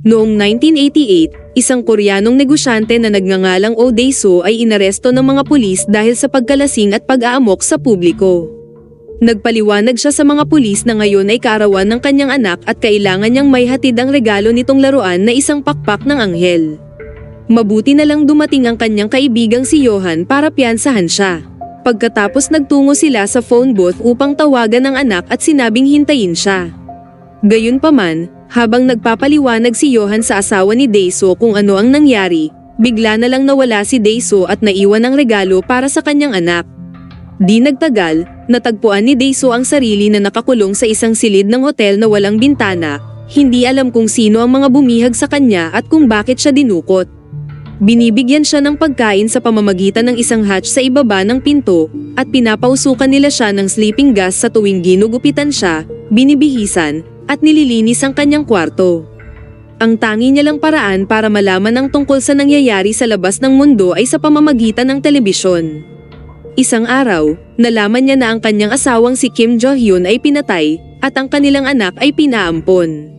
Noong 1988, isang Koreanong negosyante na nagngangalang Oh Dae-soo ay inaresto ng mga pulis dahil sa pagkalasing at pag-aamok sa publiko. Nagpaliwanag siya sa mga pulis na ngayon ay kaarawan ng kanyang anak at kailangan niyang maihatid ang regalo nitong laruan na isang pakpak ng anghel. Mabuti na lang dumating ang kanyang kaibigang si Johan para piyansahan siya. Pagkatapos nagtungo sila sa phone booth upang tawagan ang anak at sinabing hintayin siya. Gayunpaman, habang nagpapaliwanag si Johan sa asawa ni Dae-soo kung ano ang nangyari, bigla na lang nawala si Dae-soo at naiwan ang regalo para sa kanyang anak. Di nagtagal, natagpuan ni Dae-soo ang sarili na nakakulong sa isang silid ng hotel na walang bintana. Hindi alam kung sino ang mga bumihag sa kanya at kung bakit siya dinukot. Binibigyan siya ng pagkain sa pamamagitan ng isang hatch sa ibaba ng pinto, at pinapausukan nila siya ng sleeping gas sa tuwing ginugupitan siya, binibihisan, at nililinis ang kanyang kwarto. Ang tangi niya lang paraan para malaman ang tungkol sa nangyayari sa labas ng mundo ay sa pamamagitan ng telebisyon. Isang araw, nalaman niya na ang kanyang asawang si Kim Jo-hyun ay pinatay, at ang kanilang anak ay pinaampon.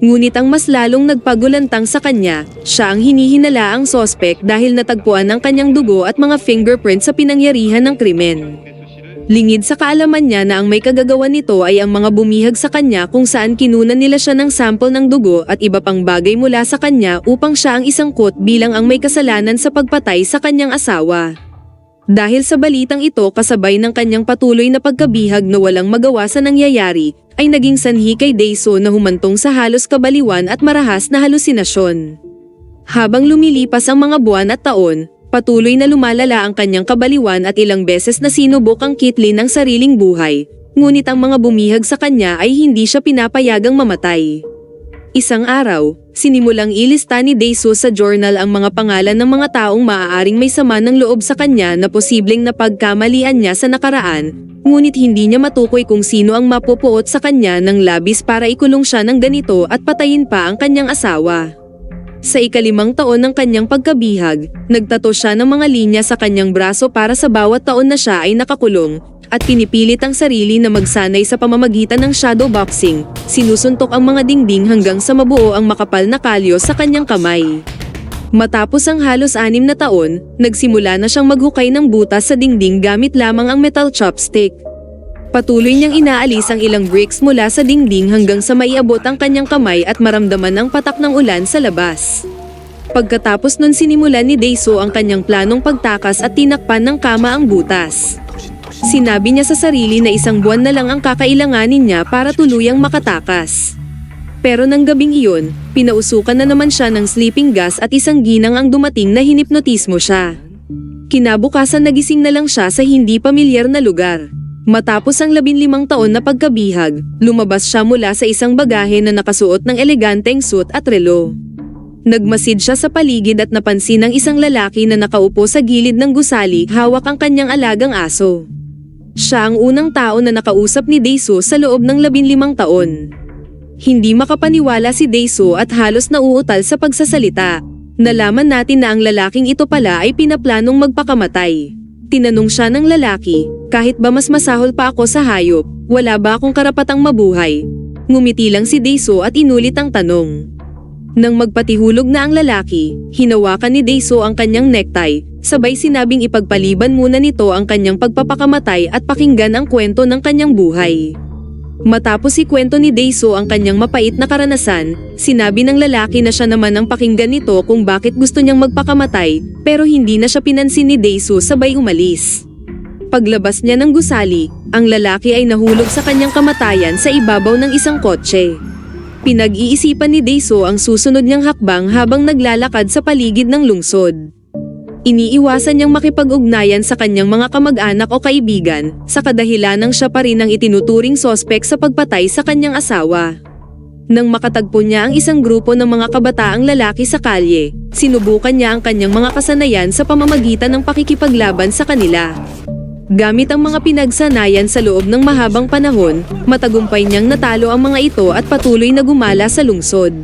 Ngunit ang mas lalong nagpagulantang sa kanya, siya ang hinihinalaang sospek dahil natagpuan ang kanyang dugo at mga fingerprint sa pinangyarihan ng krimen. Lingid sa kaalaman niya na ang may kagagawan nito ay ang mga bumihag sa kanya kung saan kinunan nila siya ng sample ng dugo at iba pang bagay mula sa kanya upang siya ang isangkot bilang ang may kasalanan sa pagpatay sa kanyang asawa. Dahil sa balitang ito kasabay ng kanyang patuloy na pagkabihag na walang magawa sa nangyayari, ay naging sanhi kay Dae-soo na humantong sa halos kabaliwan at marahas na halusinasyon. Habang lumilipas ang mga buwan at taon, patuloy na lumalala ang kanyang kabaliwan at ilang beses na sinubok ang kitlin ng sariling buhay, ngunit ang mga bumihag sa kanya ay hindi siya pinapayagang mamatay. Isang araw, sinimulang ilista ni Dae-soo sa journal ang mga pangalan ng mga taong maaaring may sama ng loob sa kanya na posibleng napagkamalian niya sa nakaraan, ngunit hindi niya matukoy kung sino ang mapupuot sa kanya ng labis para ikulong siya ng ganito at patayin pa ang kanyang asawa. Sa ika-5 taon ng kanyang pagkabihag, nagtato siya ng mga linya sa kanyang braso para sa bawat taon na siya ay nakakulong, at pinipilit ang sarili na magsanay sa pamamagitan ng shadow boxing, sinusuntok ang mga dingding hanggang sa mabuo ang makapal na kalyo sa kanyang kamay. Matapos ang halos 6 na taon, nagsimula na siyang maghukay ng butas sa dingding gamit lamang ang metal chopstick. Patuloy niyang inaalis ang ilang bricks mula sa dingding hanggang sa maiabot ang kanyang kamay at maramdaman ang patak ng ulan sa labas. Pagkatapos nun sinimulan ni Dae-soo ang kanyang planong pagtakas at tinakpan ng kama ang butas. Sinabi niya sa sarili na 1 buwan na lang ang kakailanganin niya para tuluyang makatakas. Pero nang gabing iyon, pinausukan na naman siya ng sleeping gas at isang ginang ang dumating na hinipnotismo siya. Kinabukasan nagising na lang siya sa hindi pamilyar na lugar. Matapos ang 15 taon na pagkabihag, lumabas siya mula sa isang bagahe na nakasuot ng eleganteng suit at relo. Nagmasid siya sa paligid at napansin ang isang lalaki na nakaupo sa gilid ng gusali hawak ang kanyang alagang aso. Siya ang unang tao na nakausap ni Dae-soo sa loob ng 15 taon. Hindi makapaniwala si Dae-soo at halos nauutal sa pagsasalita. Nalaman natin na ang lalaking ito pala ay pinaplanong magpakamatay. Tinanong siya ng lalaki, kahit ba mas masahol pa ako sa hayop, wala ba akong karapatang mabuhay? Ngumiti lang si Dae-soo at inulit ang tanong. Nang magpatihulog na ang lalaki, hinawakan ni Dae-soo ang kanyang necktie, sabay sinabing ipagpaliban muna nito ang kanyang pagpapakamatay at pakinggan ang kwento ng kanyang buhay. Matapos ikwento ni Dae-soo ang kanyang mapait na karanasan, sinabi ng lalaki na siya naman ang pakinggan nito kung bakit gusto niyang magpakamatay, pero hindi na siya pinansin ni Dae-soo sabay umalis. Paglabas niya ng gusali, ang lalaki ay nahulog sa kanyang kamatayan sa ibabaw ng isang kotse. Pinag-iisipan ni Dae-soo ang susunod niyang hakbang habang naglalakad sa paligid ng lungsod. Iniiwasan niyang makipag-ugnayan sa kanyang mga kamag-anak o kaibigan, sa kadahilanang siya pa rin ang itinuturing sospek sa pagpatay sa kanyang asawa. Nang makatagpo niya ang isang grupo ng mga kabataang lalaki sa kalye, sinubukan niya ang kanyang mga kasanayan sa pamamagitan ng pakikipaglaban sa kanila. Gamit ang mga pinagsanayan sa loob ng mahabang panahon, matagumpay niyang natalo ang mga ito at patuloy na gumala sa lungsod.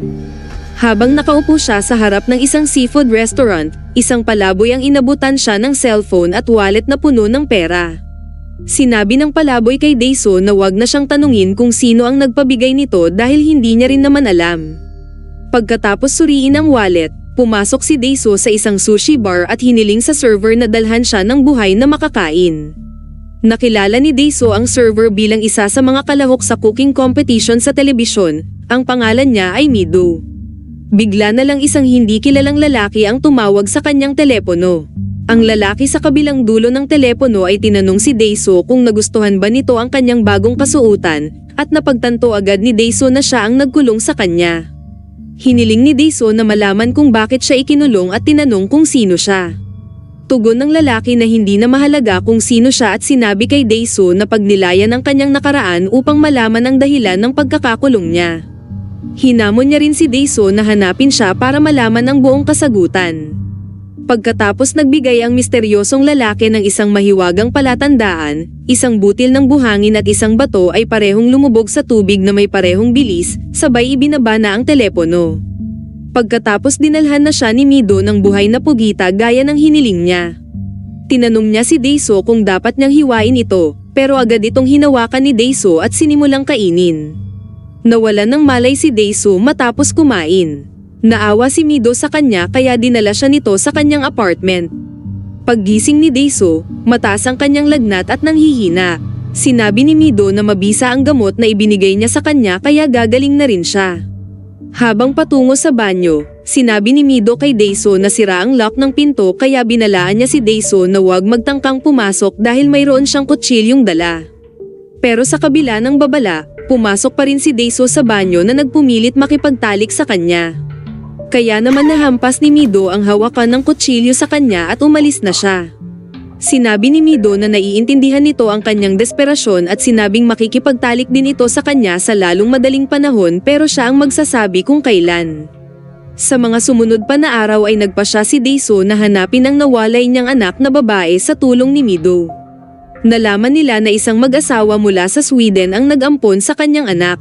Habang nakaupo siya sa harap ng isang seafood restaurant, isang palaboy ang inabutan siya ng cellphone at wallet na puno ng pera. Sinabi ng palaboy kay Daeso na wag na siyang tanungin kung sino ang nagpabigay nito dahil hindi niya rin naman alam. Pagkatapos suriin ang wallet, pumasok si Daeso sa isang sushi bar at hiniling sa server na dalhan siya ng buhay na makakain. Nakilala ni Daeso ang server bilang isa sa mga kalahok sa cooking competition sa telebisyon. Ang pangalan niya ay Mido. Bigla na lang isang hindi kilalang lalaki ang tumawag sa kanyang telepono. Ang lalaki sa kabilang dulo ng telepono ay tinanong si Daeso kung nagustuhan ba nito ang kanyang bagong kasuotan, at napagtanto agad ni Daeso na siya ang nagkulong sa kanya. Hiniling ni Daeso na malaman kung bakit siya ikinulong at tinanong kung sino siya. Tugon ng lalaki na hindi na mahalaga kung sino siya at sinabi kay Daeso na pagnilayan ang kanyang nakaraan upang malaman ang dahilan ng pagkakakulong niya. Hinamon niya rin si Daeso na hanapin siya para malaman ang buong kasagutan. Pagkatapos nagbigay ang misteryosong lalaki ng isang mahiwagang palatandaan, isang butil ng buhangin at isang bato ay parehong lumubog sa tubig na may parehong bilis, sabay ibinaba na ang telepono. Pagkatapos dinalhan na siya ni Mido ng buhay na pugita gaya ng hiniling niya. Tinanong niya si Daeso kung dapat niyang hiwain ito, pero agad itong hinawakan ni Daeso at sinimulang kainin. Nawalan ng malay si Daeso matapos kumain. Naawa si Mido sa kanya kaya dinala siya nito sa kanyang apartment. Paggising ni Daeso, mataas ang kanyang lagnat at nanghihina. Sinabi ni Mido na mabisa ang gamot na ibinigay niya sa kanya kaya gagaling na rin siya. Habang patungo sa banyo, sinabi ni Mido kay Daeso na sira ang lock ng pinto kaya binalaan niya si Daeso na huwag magtangkang pumasok dahil mayroon siyang kutsilyong dala. Pero sa kabila ng babala, pumasok pa rin si Daeso sa banyo na nagpumilit makipagtalik sa kanya. Kaya naman nahampas ni Mido ang hawakan ng kutsilyo sa kanya at umalis na siya. Sinabi ni Mido na naiintindihan nito ang kanyang desperasyon at sinabing makikipagtalik din ito sa kanya sa lalong madaling panahon pero siya ang magsasabi kung kailan. Sa mga sumunod pa na araw ay nagpasya si Daeso na hanapin ang nawalay niyang anak na babae sa tulong ni Mido. Nalaman nila na isang mag-asawa mula sa Sweden ang nag-ampon sa kanyang anak.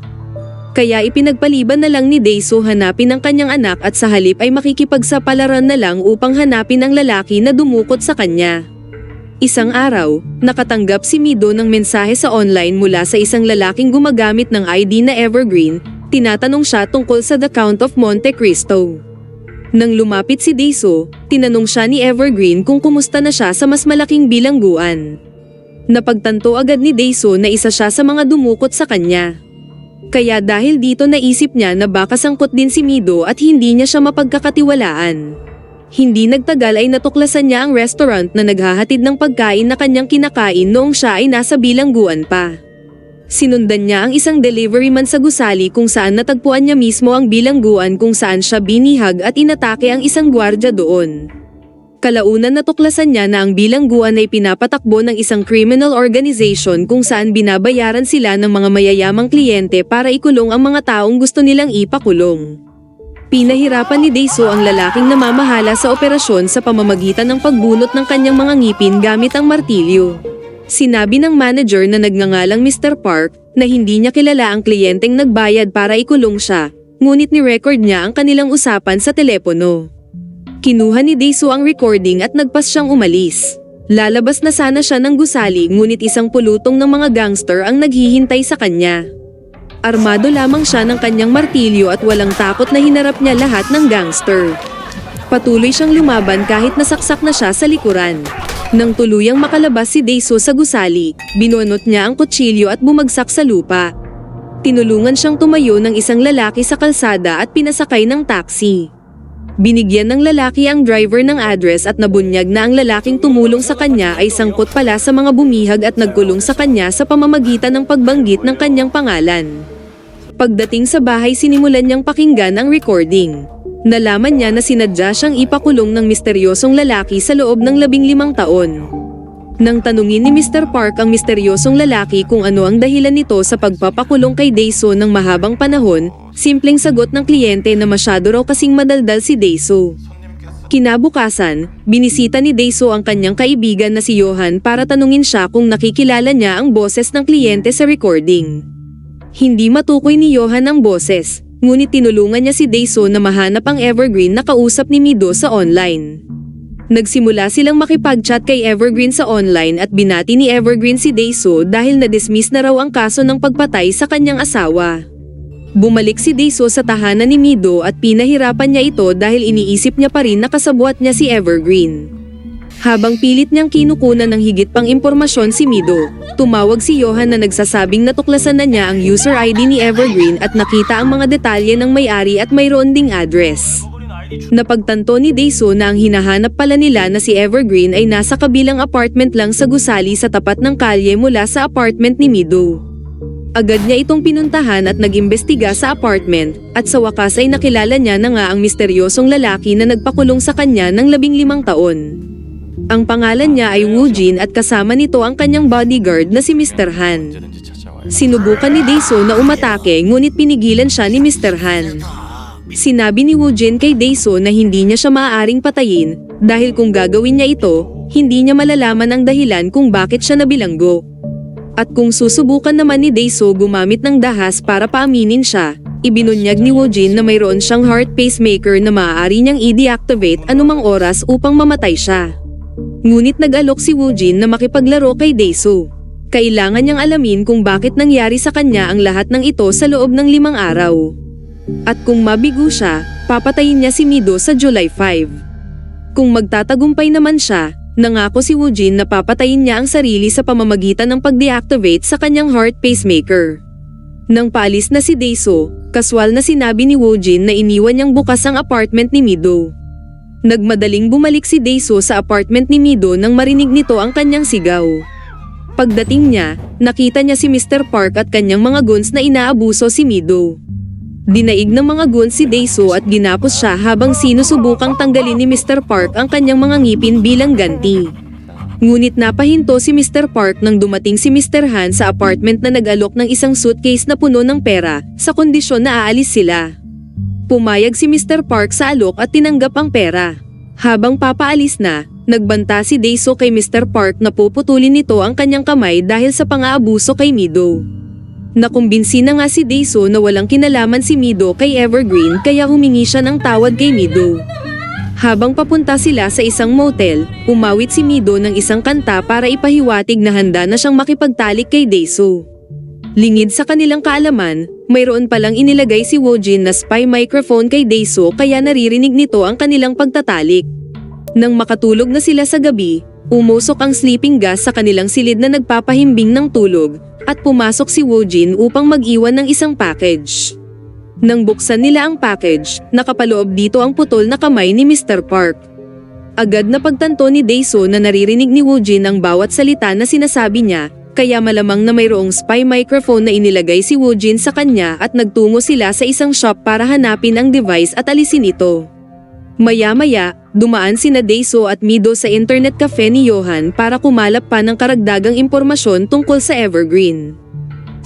Kaya ipinagpaliban na lang ni Daeso hanapin ang kanyang anak at sa halip ay makikipagsapalaran na lang upang hanapin ang lalaki na dumukot sa kanya. Isang araw, nakatanggap si Mido ng mensahe sa online mula sa isang lalaking gumagamit ng ID na Evergreen. Tinatanong siya tungkol sa The Count of Monte Cristo. Nang lumapit si Daeso, tinanong siya ni Evergreen kung kumusta na siya sa mas malaking bilangguan. Napagtanto agad ni Daeso na isa siya sa mga dumukot sa kanya. Kaya dahil dito naisip niya na baka sangkot din si Mido at hindi niya siya mapagkakatiwalaan. Hindi nagtagal ay natuklasan niya ang restaurant na naghahatid ng pagkain na kanyang kinakain noong siya ay nasa bilangguan pa. Sinundan niya ang isang delivery man sa gusali kung saan natagpuan niya mismo ang bilangguan kung saan siya binihag at inatake ang isang gwardiya doon. Kalaunan natuklasan niya na ang bilangguan ay pinapatakbo ng isang criminal organization kung saan binabayaran sila ng mga mayayamang kliyente para ikulong ang mga taong gusto nilang ipakulong. Pinahirapan ni Daeso ang lalaking namamahala sa operasyon sa pamamagitan ng pagbunot ng kanyang mga ngipin gamit ang martilyo. Sinabi ng manager na nagngangalang Mr. Park na hindi niya kilala ang kliyenteng nagbayad para ikulong siya, ngunit ni-record niya ang kanilang usapan sa telepono. Kinuha ni Daeso ang recording at nagpas siyang umalis. Lalabas na sana siya ng gusali ngunit isang pulutong ng mga gangster ang naghihintay sa kanya. Armado lamang siya ng kanyang martilyo at walang takot na hinarap niya lahat ng gangster. Patuloy siyang lumaban kahit nasaksak na siya sa likuran. Nang tuluyang makalabas si Daeso sa gusali, binunot niya ang kutsilyo at bumagsak sa lupa. Tinulungan siyang tumayo ng isang lalaki sa kalsada at pinasakay ng taxi. Binigyan ng lalaki ang driver ng address at nabunyag na ang lalaking tumulong sa kanya ay sangkot pala sa mga bumihag at nagkulong sa kanya sa pamamagitan ng pagbanggit ng kanyang pangalan. Pagdating sa bahay sinimulan niyang pakinggan ang recording. Nalaman niya na sinadya siyang ipakulong ng misteryosong lalaki sa loob ng 15 taon. Nang tanungin ni Mr. Park ang misteryosong lalaki kung ano ang dahilan nito sa pagpapakulong kay Daeso ng mahabang panahon, simpleng sagot ng kliyente na masyado raw kasing madaldal si Daeso. Kinabukasan, binisita ni Daeso ang kanyang kaibigan na si Johan para tanungin siya kung nakikilala niya ang boses ng kliyente sa recording. Hindi matukoy ni Johan ang boses, ngunit tinulungan niya si Daeso na mahanap ang Evergreen na kausap ni Mido sa online. Nagsimula silang makipag-chat kay Evergreen sa online at binati ni Evergreen si Daeso dahil na-dismiss na raw ang kaso ng pagpatay sa kanyang asawa. Bumalik si Daeso sa tahanan ni Mido at pinahirapan niya ito dahil iniisip niya pa rin na kasabwat niya si Evergreen. Habang pilit niyang kinukunan ng higit pang impormasyon si Mido, tumawag si Johan na nagsasabing natuklasan na niya ang user ID ni Evergreen at nakita ang mga detalye ng may-ari at mayroon ding address. Napagtanto ni Daeso na ang hinahanap pala nila na si Evergreen ay nasa kabilang apartment lang sa gusali sa tapat ng kalye mula sa apartment ni Mido. Agad niya itong pinuntahan at nag-imbestiga sa apartment, at sa wakas ay nakilala niya na nga ang misteryosong lalaki na nagpakulong sa kanya ng 15 taon. Ang pangalan niya ay Woo Jin at kasama nito ang kanyang bodyguard na si Mr. Han. Sinubukan ni Daeso na umatake ngunit pinigilan siya ni Mr. Han. Sinabi ni Woo Jin kay Daeso na hindi niya siya maaaring patayin dahil kung gagawin niya ito, hindi niya malalaman ang dahilan kung bakit siya nabilanggo. At kung susubukan naman ni Daeso gumamit ng dahas para paaminin siya, ibinunyag ni Woo Jin na mayroon siyang heart pacemaker na maaari niyang i-deactivate anumang oras upang mamatay siya. Ngunit nag-alok si Woo Jin na makipaglaro kay Daeso. Kailangan niyang alamin kung bakit nangyari sa kanya ang lahat ng ito sa loob ng 5 araw. At kung mabigo siya, papatayin niya si Mido sa July 5. Kung magtatagumpay naman siya, nangako si Woo Jin na papatayin niya ang sarili sa pamamagitan ng pag-deactivate sa kanyang heart pacemaker. Nang paalis na si Daeso, kaswal na sinabi ni Woo Jin na iniwan niyang bukas ang apartment ni Mido. Nagmadaling bumalik si Daeso sa apartment ni Mido nang marinig nito ang kanyang sigaw. Pagdating niya, nakita niya si Mr. Park at kanyang mga goons na inaabuso si Mido. Dinaig ng mga goons si Daeso at ginapos siya habang sinusubukang tanggalin ni Mr. Park ang kanyang mga ngipin bilang ganti. Ngunit napahinto si Mr. Park nang dumating si Mr. Han sa apartment na nag-alok ng isang suitcase na puno ng pera, sa kondisyon na aalis sila. Pumayag si Mr. Park sa alok at tinanggap ang pera. Habang papaalis na, nagbanta si Daeso kay Mr. Park na puputulin nito ang kanyang kamay dahil sa pang-aabuso kay Mido. Nakumbinsi na nga si Daeso na walang kinalaman si Mido kay Evergreen kaya humingi siya ng tawad kay Mido. Habang papunta sila sa isang motel, umawit si Mido ng isang kanta para ipahiwatig na handa na siyang makipagtalik kay Daeso. Lingid sa kanilang kaalaman, mayroon palang inilagay si Woo Jin na spy microphone kay Daeso kaya naririnig nito ang kanilang pagtatalik. Nang makatulog na sila sa gabi, umusok ang sleeping gas sa kanilang silid na nagpapahimbing ng tulog, at pumasok si Woo Jin upang mag-iwan ng isang package. Nang buksan nila ang package, nakapaloob dito ang putol na kamay ni Mr. Park. Agad na pagtanto ni Daeso na naririnig ni Woo Jin ang bawat salita na sinasabi niya, kaya malamang na mayroong spy microphone na inilagay si Woo Jin sa kanya at nagtungo sila sa isang shop para hanapin ang device at alisin ito. Maya-maya, dumaan sina Daeso at Mido sa internet cafe ni Johan para kumalap pa ng karagdagang impormasyon tungkol sa Evergreen.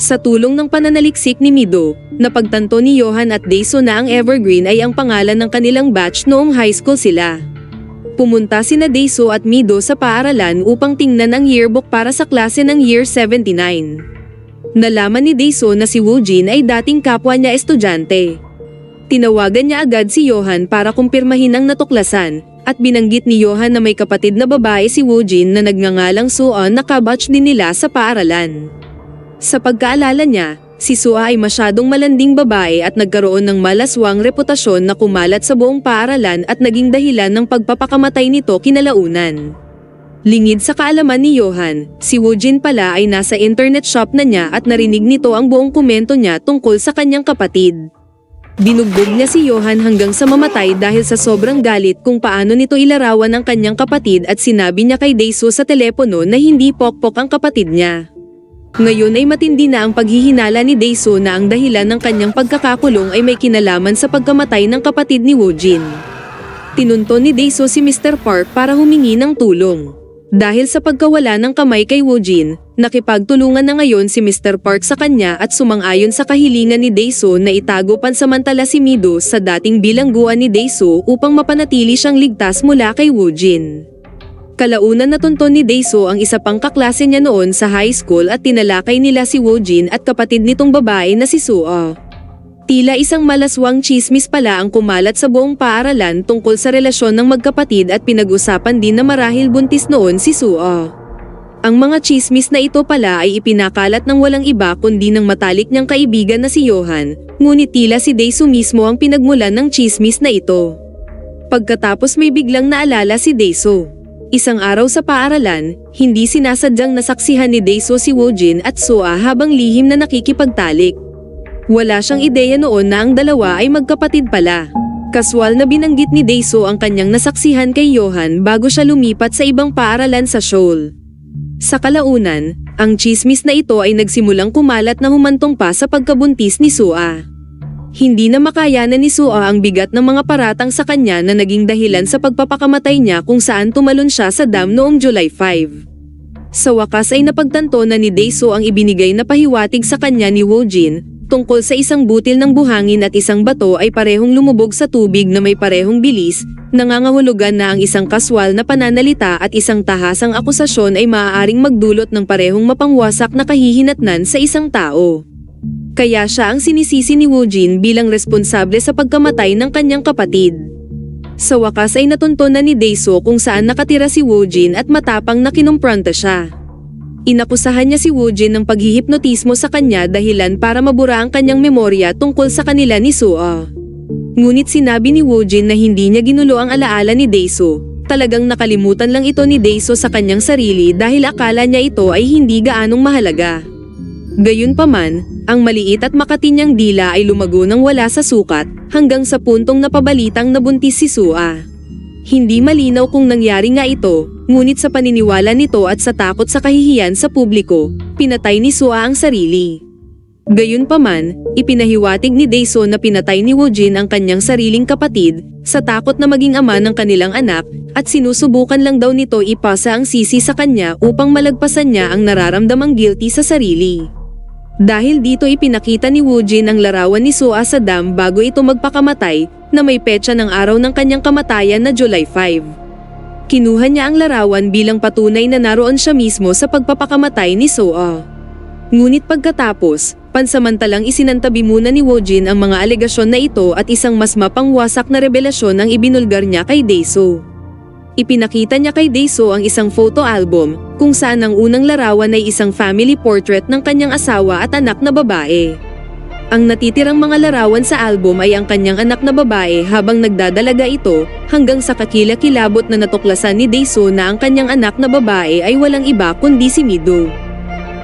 Sa tulong ng pananaliksik ni Mido, napagtanto ni Johan at Daeso na ang Evergreen ay ang pangalan ng kanilang batch noong high school sila. Pumunta sina Daeso at Mido sa paaralan upang tingnan ang yearbook para sa klase ng year 79. Nalaman ni Daeso na si Woo Jin ay dating kapwa niya estudyante. Tinawagan niya agad si Johan para kumpirmahin ang natuklasan, at binanggit ni Johan na may kapatid na babae si Woo Jin na nagngangalang Suan na kabatch din nila sa paaralan. Sa pagkaalala niya, si Sua ay masyadong malanding babae at nagkaroon ng malaswang reputasyon na kumalat sa buong paaralan at naging dahilan ng pagpapakamatay nito kinalaunan. Lingid sa kaalaman ni Johan, si Woo Jin pala ay nasa internet shop na niya at narinig nito ang buong komento niya tungkol sa kanyang kapatid. Binugbog niya si Johan hanggang sa mamatay dahil sa sobrang galit kung paano nito ilarawan ang kanyang kapatid at sinabi niya kay Daeso sa telepono na hindi pokpok ang kapatid niya. Ngayon ay matindi na ang paghihinala ni Daeso na ang dahilan ng kanyang pagkakakulong ay may kinalaman sa pagkamatay ng kapatid ni Woo Jin. Tinunton ni Daeso si Mr. Park para humingi ng tulong. Dahil sa pagkawala ng kamay kay Woo Jin, nakipagtulungan na ngayon si Mr. Park sa kanya at sumang-ayon sa kahilingan ni Daeso na itago pansamantala si Mido sa dating bilangguan ni Daeso upang mapanatili siyang ligtas mula kay Woo Jin. Kalaunan natunton ni Daeso ang isa pang kaklase niya noon sa high school at tinalakay nila si Woo Jin at kapatid nitong babae na si Suo. Tila isang malaswang tsismis pala ang kumalat sa buong paaralan tungkol sa relasyon ng magkapatid at pinag-usapan din na marahil buntis noon si Suo. Ang mga tsismis na ito pala ay ipinakalat ng walang iba kundi ng matalik niyang kaibigan na si Johan, ngunit tila si Daesu mismo ang pinagmulan ng tsismis na ito. Pagkatapos may biglang naalala si Daesu. Isang araw sa paaralan, hindi sinasadyang nasaksihan ni Daesu si Woojin at Soa habang lihim na nakikipagtalik. Wala siyang ideya noon na ang dalawa ay magkapatid pala. Kaswal na binanggit ni Daesu ang kanyang nasaksihan kay Johan bago siya lumipat sa ibang paaralan sa Seoul. Sa kalaunan, ang tsismis na ito ay nagsimulang kumalat na humantong pa sa pagkabuntis ni Soa. Hindi na makayanan ni Soa ang bigat ng mga paratang sa kanya na naging dahilan sa pagpapakamatay niya kung saan tumalon siya sa dam noong July 5. Sa wakas ay napagtanto na ni Daesu ang ibinigay na pahiwatig sa kanya ni Woojin, tungkol sa isang butil ng buhangin at isang bato ay parehong lumubog sa tubig na may parehong bilis, nangangahulugan na ang isang kaswal na pananalita at isang tahasang akusasyon ay maaaring magdulot ng parehong mapangwasak na kahihinatnan sa isang tao. Kaya siya ang sinisisi ni Woojin bilang responsable sa pagkamatay ng kanyang kapatid. Sa wakas ay natunton na ni Daesu kung saan nakatira si Woojin at matapang na kinumpronta siya. Inakusahan niya si Woojin ng paghihipnotismo sa kanya dahilan para mabura ang kanyang memorya tungkol sa kanila ni Soa. Ngunit sinabi ni Woojin na hindi niya ginulo ang alaala ni Daesu. Talagang nakalimutan lang ito ni Daesu sa kanyang sarili dahil akala niya ito ay hindi gaanong mahalaga. Gayunpaman, ang maliit at makatinyang dila ay lumago ng wala sa sukat hanggang sa puntong napabalitang nabuntis si Soa. Hindi malinaw kung nangyari nga ito, ngunit sa paniniwala nito at sa takot sa kahihiyan sa publiko, pinatay ni Soa ang sarili. Gayunpaman, ipinahiwatig ni Daesu na pinatay ni Woojin ang kanyang sariling kapatid, sa takot na maging ama ng kanilang anak, at sinusubukan lang daw nito ipasa ang sisi sa kanya upang malagpasan niya ang nararamdamang guilty sa sarili. Dahil dito ipinakita ni Woojin ang larawan ni Soa sa dam bago ito magpakamatay, na may petsa ng araw ng kanyang kamatayan na July 5. Kinuha niya ang larawan bilang patunay na naroon siya mismo sa pagpapakamatay ni Soa. Ngunit pagkatapos, pansamantalang isinantabi muna ni Woojin ang mga alegasyon na ito at isang mas mapangwasak na revelasyon ang ibinulgar niya kay Daesu. Ipinakita niya kay Daesu ang isang photo album, kung saan ang unang larawan ay isang family portrait ng kanyang asawa at anak na babae. Ang natitirang mga larawan sa album ay ang kanyang anak na babae habang nagdadalaga ito, hanggang sa kakilakilabot na natuklasan ni Daesu na ang kanyang anak na babae ay walang iba kundi si Mido.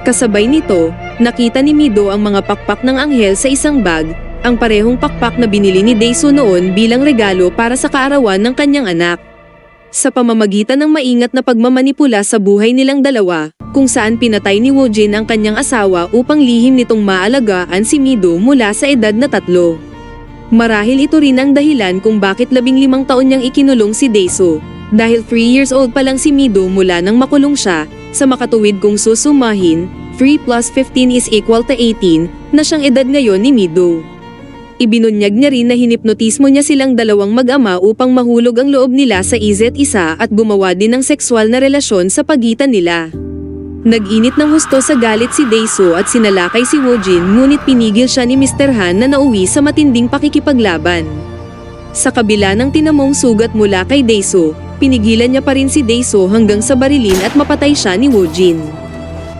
Kasabay nito, nakita ni Mido ang mga pakpak ng anghel sa isang bag, ang parehong pakpak na binili ni Daesu noon bilang regalo para sa kaarawan ng kanyang anak. Sa pamamagitan ng maingat na pagmamanipula sa buhay nilang dalawa, kung saan pinatay ni Woojin ang kanyang asawa upang lihim nitong maalagaan si Mido mula sa edad na 3. Marahil ito rin ang dahilan kung bakit 15 taon niyang ikinulong si Daesu, dahil 3 years old pa lang si Mido mula nang makulong siya. Sa makatuwid kung susumahin, 3 plus 15 is equal to 18, na siyang edad ngayon ni Mido. Ibinunyag niya rin na hinipnotismo niya silang dalawang mag-ama upang mahulog ang loob nila sa isa't isa at gumawa din ng sexual na relasyon sa pagitan nila. Nag-init ng husto sa galit si Daesu at sinalakay si Woojin, ngunit pinigil siya ni Mr. Han na nauwi sa matinding pakikipaglaban. Sa kabila ng tinamong sugat mula kay Daesu, pinigilan niya pa rin si Daesu hanggang sa barilin at mapatay siya ni Woojin.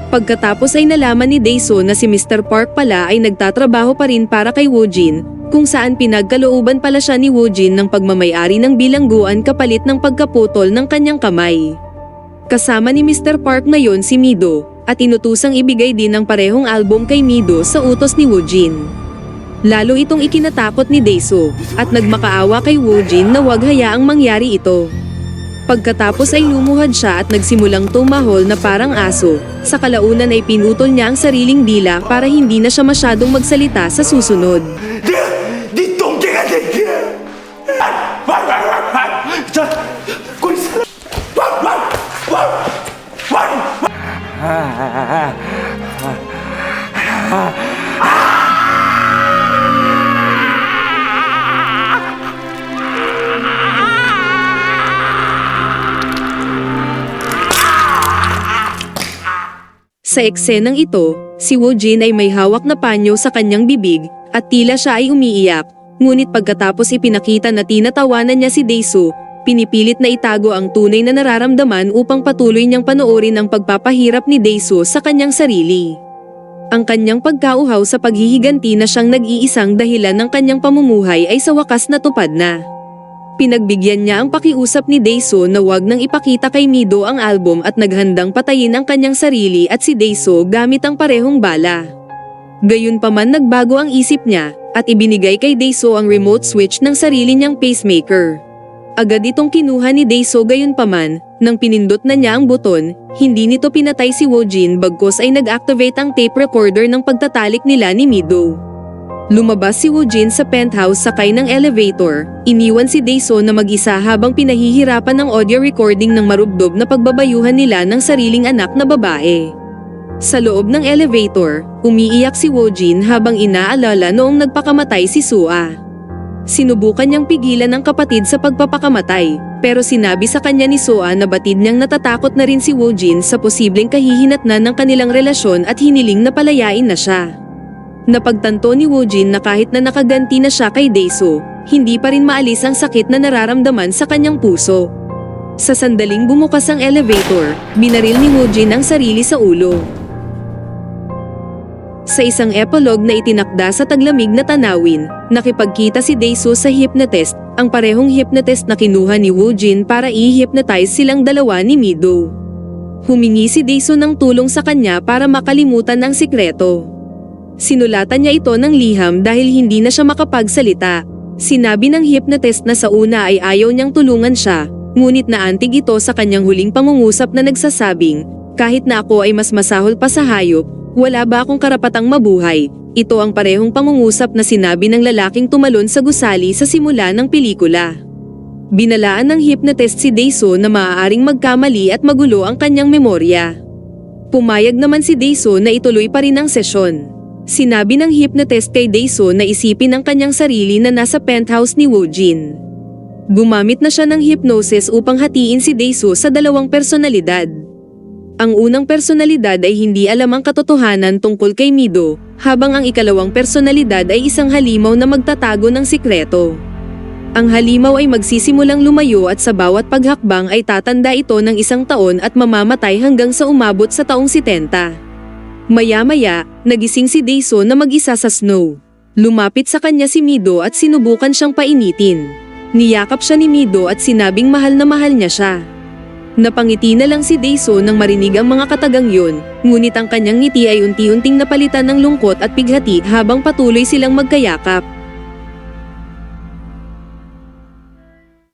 Pagkatapos ay nalaman ni Daesu na si Mr. Park pala ay nagtatrabaho pa rin para kay Woojin, kung saan pinagkalooban pala siya ni Woojin ng pagmamayari ng bilangguan kapalit ng pagkaputol ng kanyang kamay. Kasama ni Mr. Park ngayon si Mido, at inutusang ibigay din ang parehong album kay Mido sa utos ni Woojin. Lalo itong ikinatakot ni Daesu, at nagmakaawa kay Woojin na huwag hayaang mangyari ito. Pagkatapos ay lumuhad siya at nagsimulang tumahol na parang aso. Sa kalaunan ay pinutol niya ang sariling dila para hindi na siya masyadong magsalita sa susunod. Sa eksenang ito, Si Woojin ay may hawak na panyo sa kanyang bibig, at tila siya ay umiiyak. Ngunit pagkatapos ipinakita na tinatawanan niya si Dae-soo, pinipilit na itago ang tunay na nararamdaman upang patuloy niyang panoorin ang pagpapahirap ni Dae-soo sa kanyang sarili. Ang kanyang pagkauhaw sa paghihiganti na siyang nag-iisang dahilan ng kanyang pamumuhay ay sa wakas natupad na. Pinagbigyan niya ang pakiusap ni Dae-soo na wag nang ipakita kay Mido ang album at naghandang patayin ang kanyang sarili at si Dae-soo gamit ang parehong bala. Gayunpaman nagbago ang isip niya, at ibinigay kay Dae-soo ang remote switch ng sarili niyang pacemaker. Agad itong kinuha ni Dae-soo gayunpaman, nang pinindot na niya ang buton, hindi nito pinatay si Woojin bagkus ay nag-activate ang tape recorder ng pagtatalik nila ni Mido. Lumabas si Woojin sa penthouse sakay ng elevator, iniwan si Dae-soo na mag-isa habang pinahihirapan ng audio recording ng marubdob na pagbabayuhan nila ng sariling anak na babae. Sa loob ng elevator, umiiyak si Woojin habang inaalala noong nagpakamatay si Sua. Sinubukan niyang pigilan ang kapatid sa pagpapakamatay, pero sinabi sa kanya ni Sua na batid niyang natatakot na rin si Woojin sa posibleng kahihinatnan ng kanilang relasyon at hiniling na palayain na siya. Napagtanto ni Woojin na kahit na nakaganti na siya kay Dae-soo, hindi pa rin maalis ang sakit na nararamdaman sa kanyang puso. Sa sandaling bumukas ang elevator, binaril ni Woojin ang sarili sa ulo. Sa isang epilogue na itinakda sa taglamig na tanawin, nakipagkita si Dae-soo sa hypnotist, ang parehong hypnotist na kinuha ni Woojin para i-hypnotize silang dalawa ni Mido. Humingi si Dae-soo ng tulong sa kanya para makalimutan ang sikreto. Sinulatan niya ito ng liham dahil hindi na siya makapagsalita. Sinabi ng hypnotist na sa una ay ayaw niyang tulungan siya, ngunit naantig ito sa kanyang huling pangungusap na nagsasabing, kahit na ako ay mas masahol pa sa hayop, wala ba akong karapatang mabuhay? Ito ang parehong pangungusap na sinabi ng lalaking tumalon sa gusali sa simula ng pelikula. Binalaan ng hypnotist si Dae-soo na maaaring magkamali at magulo ang kanyang memorya. Pumayag naman si Dae-soo na ituloy pa rin ang sesyon. Sinabi ng hypnotist kay Dae-soo na isipin ang kanyang sarili na nasa penthouse ni Woojin. Gumamit na siya ng hypnosis upang hatiin si Dae-soo sa dalawang personalidad. Ang unang personalidad ay hindi alam ang katotohanan tungkol kay Mido, habang ang ikalawang personalidad ay isang halimaw na magtatago ng sikreto. Ang halimaw ay magsisimulang lumayo at sa bawat paghakbang ay tatanda ito ng 1 taon at mamamatay hanggang sa umabot sa taong 70. Maya-maya, nagising si Dae-soo na mag-isa sa snow. Lumapit sa kanya si Mido at sinubukan siyang painitin. Niyakap siya ni Mido at sinabing mahal na mahal niya siya. Napangiti na lang si Dae-soo nang marinig ang mga katagang yun, ngunit ang kanyang ngiti ay unti-unting napalitan ng lungkot at pighati habang patuloy silang magkayakap.